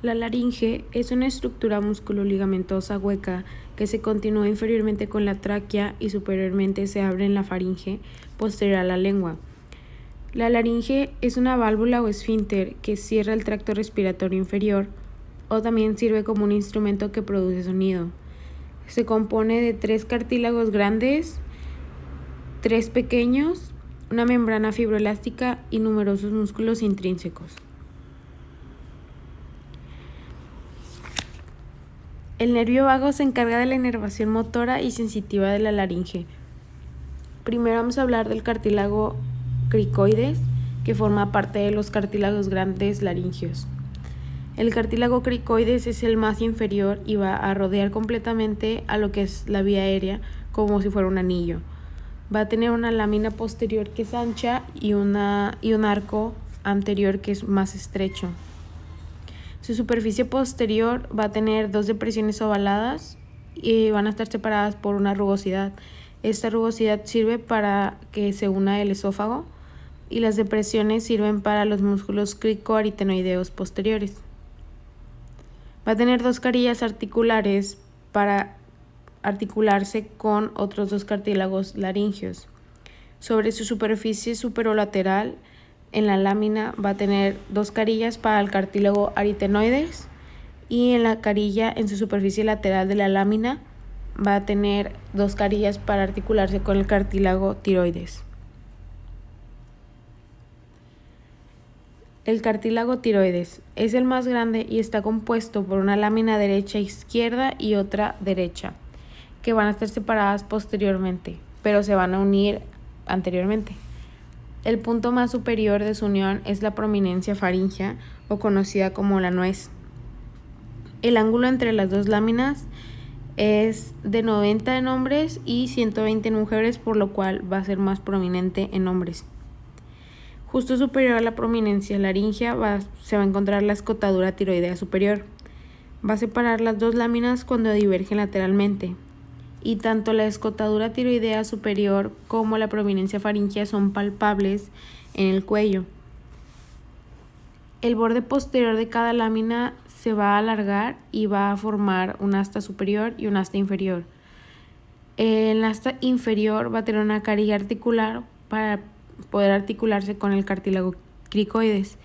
La laringe es una estructura musculoligamentosa hueca que se continúa inferiormente con la tráquea y superiormente se abre en la faringe posterior a la lengua. La laringe es una válvula o esfínter que cierra el tracto respiratorio inferior o también sirve como un instrumento que produce sonido. Se compone de 3 cartílagos grandes, 3 pequeños, una membrana fibroelástica y numerosos músculos intrínsecos. El nervio vago se encarga de la inervación motora y sensitiva de la laringe. Primero vamos a hablar del cartílago cricoides, que forma parte de los cartílagos grandes laringeos. El cartílago cricoides es el más inferior y va a rodear completamente a lo que es la vía aérea como si fuera un anillo. Va a tener una lámina posterior que es ancha y un arco anterior que es más estrecho. Su superficie posterior va a tener 2 depresiones ovaladas y van a estar separadas por una rugosidad. Esta rugosidad sirve para que se una el esófago y las depresiones sirven para los músculos cricoaritenoideos posteriores. Va a tener 2 carillas articulares para articularse con otros 2 cartílagos laringeos. Sobre su superficie superolateral, en la lámina va a tener 2 carillas para el cartílago aritenoides y en la carilla, en su superficie lateral de la lámina, va a tener 2 carillas para articularse con el cartílago tiroides. El cartílago tiroides es el más grande y está compuesto por una lámina derecha e izquierda y otra derecha, que van a estar separadas posteriormente, pero se van a unir anteriormente. El punto más superior de su unión es la prominencia faríngea, o conocida como la nuez. El ángulo entre las 2 láminas es de 90 en hombres y 120 en mujeres, por lo cual va a ser más prominente en hombres. Justo superior a la prominencia laríngea se va a encontrar la escotadura tiroidea superior. Va a separar las 2 láminas cuando divergen lateralmente. Y tanto la escotadura tiroidea superior como la prominencia faríngea son palpables en el cuello. El borde posterior de cada lámina se va a alargar y va a formar un asta superior y un asta inferior. El asta inferior va a tener una carilla articular para poder articularse con el cartílago cricoides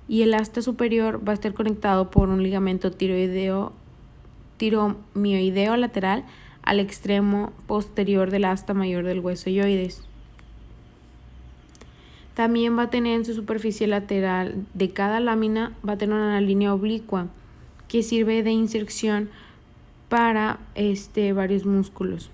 y el asta superior va a estar conectado por un ligamento tiromioideo lateral al extremo posterior del asta mayor del hueso ioides. También va a tener en su superficie lateral de cada lámina, va a tener una línea oblicua que sirve de inserción para varios músculos.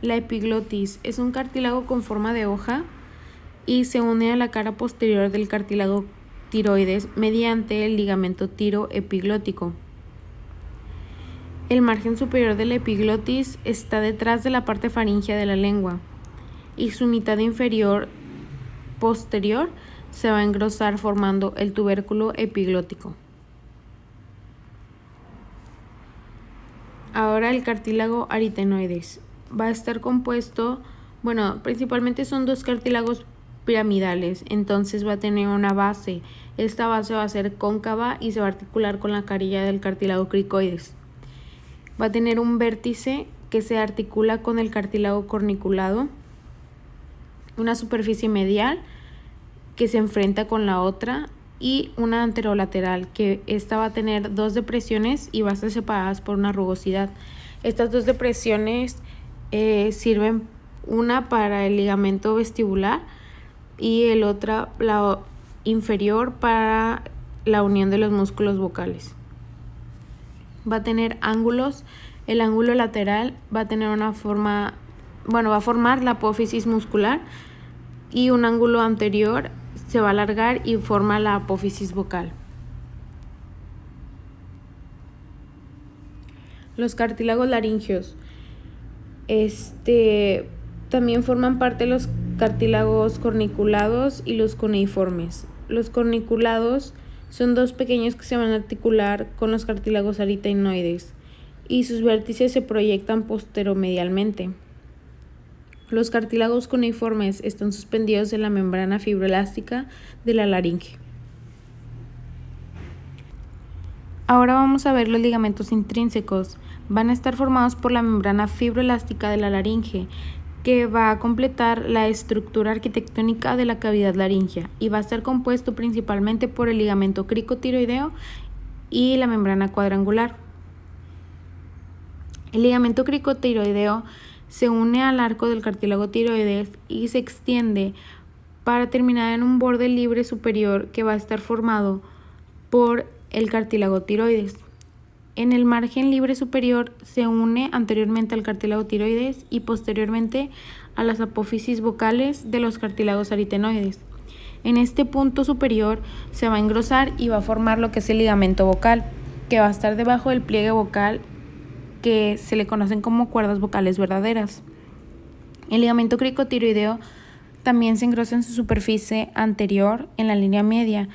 La epiglotis es un cartílago con forma de hoja y se une a la cara posterior del cartílago tiroides mediante el ligamento tiroepiglótico. El margen superior de la epiglotis está detrás de la parte faríngea de la lengua y su mitad inferior posterior se va a engrosar formando el tubérculo epiglótico. Ahora el cartílago aritenoides va a estar compuesto, principalmente son 2 cartílagos piramidales, entonces va a tener una base. Esta base va a ser cóncava y se va a articular con la carilla del cartílago cricoides. Va a tener un vértice que se articula con el cartílago corniculado, una superficie medial que se enfrenta con la otra y una anterolateral, que esta va a tener 2 depresiones y va a estar separadas por una rugosidad. Estas 2 depresiones sirven una para el ligamento vestibular y el otra, la inferior, para la unión de los músculos vocales. Va a tener ángulos. El ángulo lateral va a tener una forma, va a formar la apófisis muscular y un ángulo anterior se va a alargar y forma la apófisis vocal. Los cartílagos laringeos también forman parte de los cartílagos corniculados y los cuneiformes. Los corniculados son 2 pequeños que se van a articular con los cartílagos aritenoides y sus vértices se proyectan posteromedialmente. Los cartílagos cuneiformes están suspendidos en la membrana fibroelástica de la laringe. Ahora vamos a ver los ligamentos intrínsecos. Van a estar formados por la membrana fibroelástica de la laringe, que va a completar la estructura arquitectónica de la cavidad laringea y va a estar compuesto principalmente por el ligamento cricotiroideo y la membrana cuadrangular. El ligamento cricotiroideo se une al arco del cartílago tiroides y se extiende para terminar en un borde libre superior que va a estar formado por el cartílago tiroides. En el margen libre superior se une anteriormente al cartílago tiroides y posteriormente a las apófisis vocales de los cartílagos aritenoides. En este punto superior se va a engrosar y va a formar lo que es el ligamento vocal, que va a estar debajo del pliegue vocal, que se le conocen como cuerdas vocales verdaderas. El ligamento cricotiroideo también se engrosa en su superficie anterior en la línea media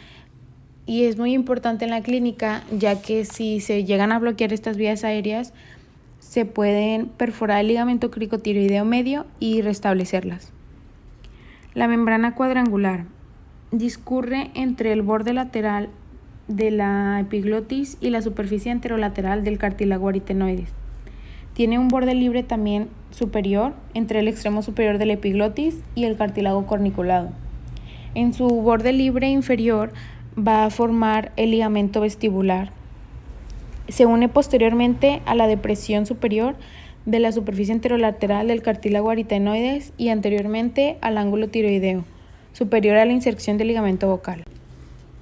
y es muy importante en la clínica, ya que si se llegan a bloquear estas vías aéreas se pueden perforar el ligamento cricotiroideo medio y restablecerlas. La membrana cuadrangular discurre entre el borde lateral de la epiglotis y la superficie anterolateral del cartílago aritenoides. Tiene un borde libre también superior entre el extremo superior de la epiglotis y el cartílago corniculado. En su borde libre inferior va a formar el ligamento vestibular. Se une posteriormente a la depresión superior de la superficie anterolateral del cartílago aritenoides y anteriormente al ángulo tiroideo, superior a la inserción del ligamento vocal.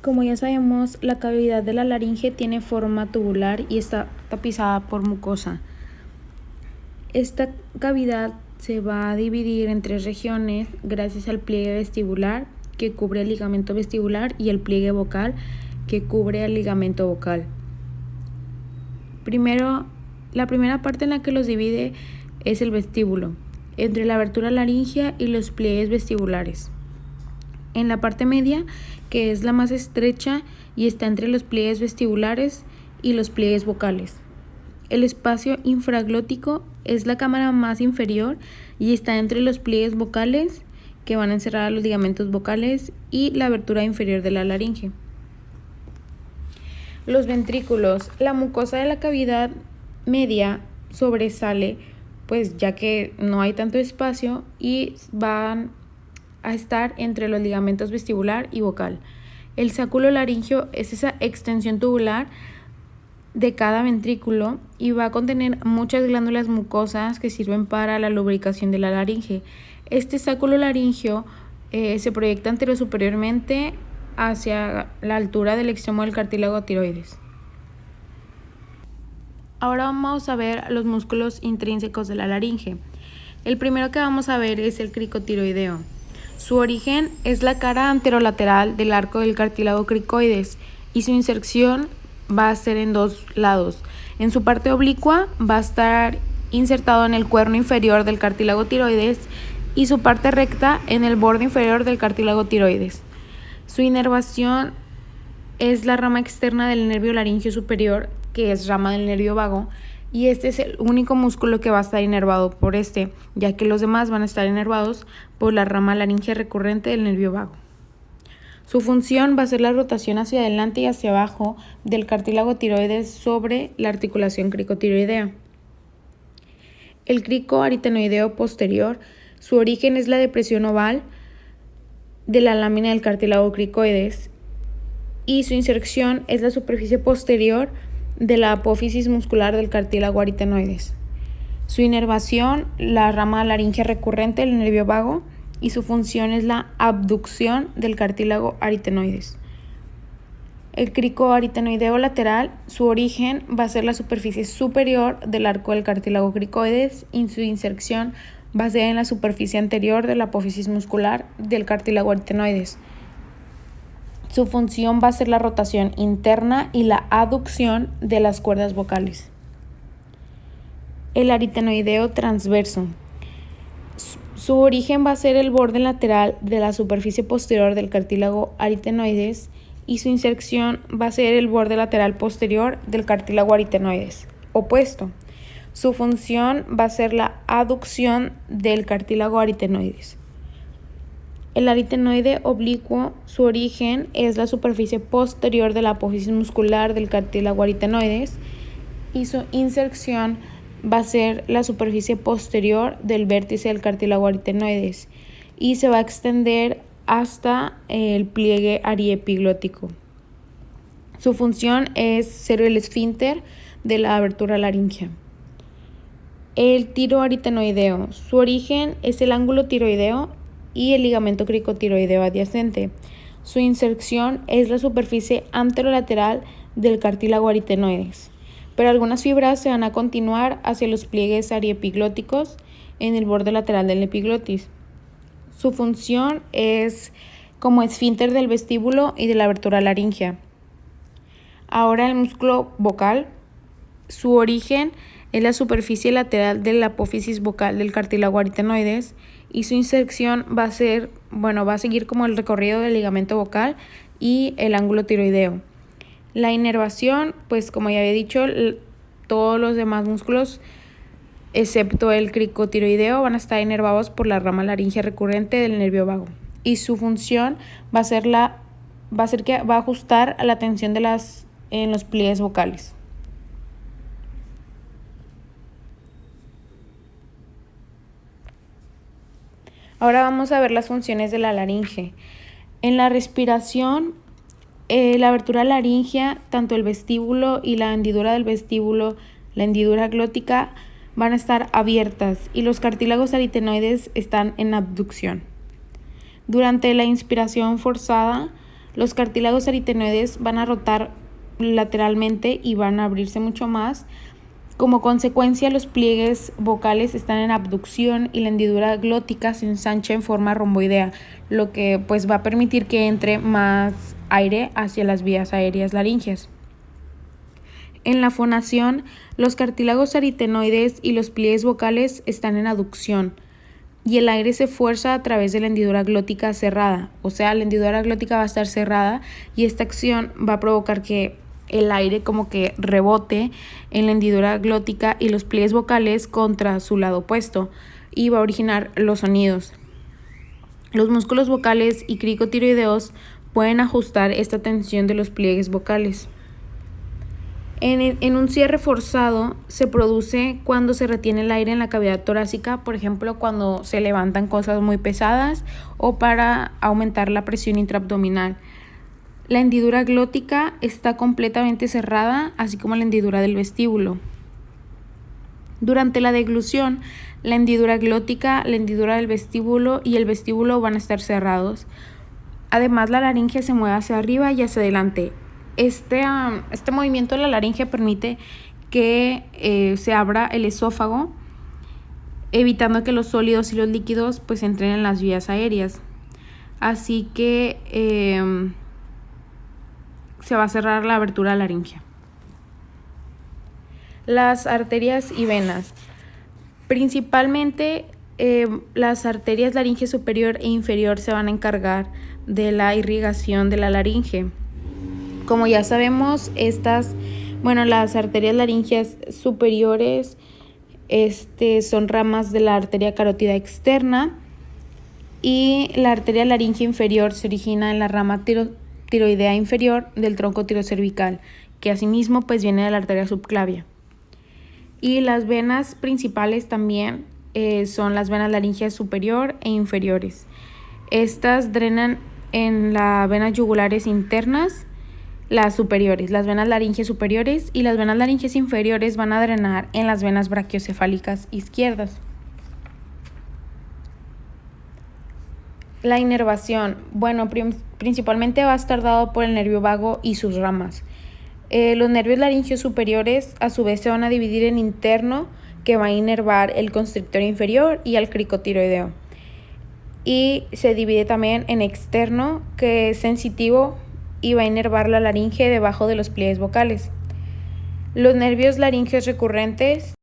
Como ya sabemos, la cavidad de la laringe tiene forma tubular y está tapizada por mucosa. Esta cavidad se va a dividir en 3 regiones gracias al pliegue vestibular, que cubre el ligamento vestibular, y el pliegue vocal, que cubre el ligamento vocal. La primera parte en la que los divide es el vestíbulo, entre la abertura laringea y los pliegues vestibulares. En la parte media, que es la más estrecha y está entre los pliegues vestibulares y los pliegues vocales. El espacio infraglótico es la cámara más inferior y está entre los pliegues vocales, que van a encerrar a los ligamentos vocales, y la abertura inferior de la laringe. Los ventrículos. La mucosa de la cavidad media sobresale, pues ya que no hay tanto espacio, y van a estar entre los ligamentos vestibular y vocal. El sacúlo laringeo es esa extensión tubular de cada ventrículo y va a contener muchas glándulas mucosas que sirven para la lubricación de la laringe. Este sacúlo laringeo se proyecta anterosuperiormente hacia la altura del extremo del cartílago tiroides. Ahora vamos a ver los músculos intrínsecos de la laringe. El primero que vamos a ver es el cricotiroideo. Su origen es la cara anterolateral del arco del cartílago cricoides y su inserción va a ser en 2 lados. En su parte oblicua va a estar insertado en el cuerno inferior del cartílago tiroides y su parte recta en el borde inferior del cartílago tiroides. Su inervación es la rama externa del nervio laringio superior, que es rama del nervio vago, y este es el único músculo que va a estar inervado por este, ya que los demás van a estar inervados por la rama laringea recurrente del nervio vago. Su función va a ser la rotación hacia adelante y hacia abajo del cartílago tiroides sobre la articulación cricotiroidea. El crico aritenoideo posterior, su origen es la depresión oval de la lámina del cartílago cricoides y su inserción es la superficie posterior de la apófisis muscular del cartílago aritenoides. Su inervación, la rama laringea recurrente del nervio vago, y su función es la abducción del cartílago aritenoides. El crico aritenoideo lateral, su origen va a ser la superficie superior del arco del cartílago cricoides y su inserción va a ser en la superficie anterior de la apófisis muscular del cartílago aritenoides. Su función va a ser la rotación interna y la aducción de las cuerdas vocales. El aritenoideo transverso. Su origen va a ser el borde lateral de la superficie posterior del cartílago aritenoides y su inserción va a ser el borde lateral posterior del cartílago aritenoides opuesto. Su función va a ser la aducción del cartílago aritenoides. El aritenoide oblicuo, su origen es la superficie posterior de la apófisis muscular del cartílago aritenoides y su inserción va a ser la superficie posterior del vértice del cartílago aritenoides y se va a extender hasta el pliegue ariepiglótico. Su función es ser el esfínter de la abertura laringea. El tiroaritenoideo, su origen es el ángulo tiroideo y el ligamento cricotiroideo adyacente. Su inserción es la superficie anterolateral del cartílago aritenoides, pero algunas fibras se van a continuar hacia los pliegues ariepiglóticos en el borde lateral del epiglotis. Su función es como esfínter del vestíbulo y de la abertura laringea. Ahora el músculo vocal, su origen es la superficie lateral de la apófisis vocal del cartílago aritenoides y su inserción va a seguir como el recorrido del ligamento vocal y el ángulo tiroideo. La inervación, pues como ya había dicho, todos los demás músculos, excepto el cricotiroideo, van a estar inervados por la rama laringea recurrente del nervio vago. Y su función va a ajustar a la tensión en los pliegues vocales. Ahora vamos a ver las funciones de la laringe. En la respiración, la abertura laringea, tanto el vestíbulo y la hendidura del vestíbulo, la hendidura glótica, van a estar abiertas y los cartílagos aritenoides están en abducción. Durante la inspiración forzada, los cartílagos aritenoides van a rotar lateralmente y van a abrirse mucho más. Como consecuencia, los pliegues vocales están en abducción y la hendidura glótica se ensancha en forma romboidea, lo que pues va a permitir que entre más aire hacia las vías aéreas laringeas. En la fonación, los cartílagos aritenoides y los pliegues vocales están en aducción y el aire se fuerza a través de la hendidura glótica cerrada, o sea, la hendidura glótica va a estar cerrada y esta acción va a provocar que el aire como que rebote en la hendidura glótica y los pliegues vocales contra su lado opuesto y va a originar los sonidos. Los músculos vocales y cricotiroideos pueden ajustar esta tensión de los pliegues vocales. En un cierre forzado se produce cuando se retiene el aire en la cavidad torácica, por ejemplo, cuando se levantan cosas muy pesadas o para aumentar la presión intraabdominal. La hendidura glótica está completamente cerrada, así como la hendidura del vestíbulo. Durante la deglución, la hendidura glótica, la hendidura del vestíbulo y el vestíbulo van a estar cerrados. Además, la laringe se mueve hacia arriba y hacia adelante. Este movimiento de la laringe permite que se abra el esófago, evitando que los sólidos y los líquidos pues entren en las vías aéreas. Así que se va a cerrar la abertura laringea. Las arterias y venas. Principalmente las arterias laringe superior e inferior se van a encargar de la irrigación de la laringe. Como ya sabemos, las arterias laringeas superiores son ramas de la arteria carótida externa y la arteria laringe inferior se origina en la rama tiroidea inferior del tronco tirocervical, que asimismo pues viene de la arteria subclavia. Y las venas principales también son las venas laringeas superior e inferiores. Estas drenan en las venas yugulares internas, las superiores, las venas laringeas superiores, y las venas laringeas inferiores van a drenar en las venas brachiocefálicas izquierdas. La inervación, principalmente va a estar dado por el nervio vago y sus ramas. Los nervios laringeos superiores a su vez se van a dividir en interno, que va a inervar el constrictor inferior y al cricotiroideo. Y se divide también en externo, que es sensitivo y va a inervar la laringe debajo de los pliegues vocales. Los nervios laringeos recurrentes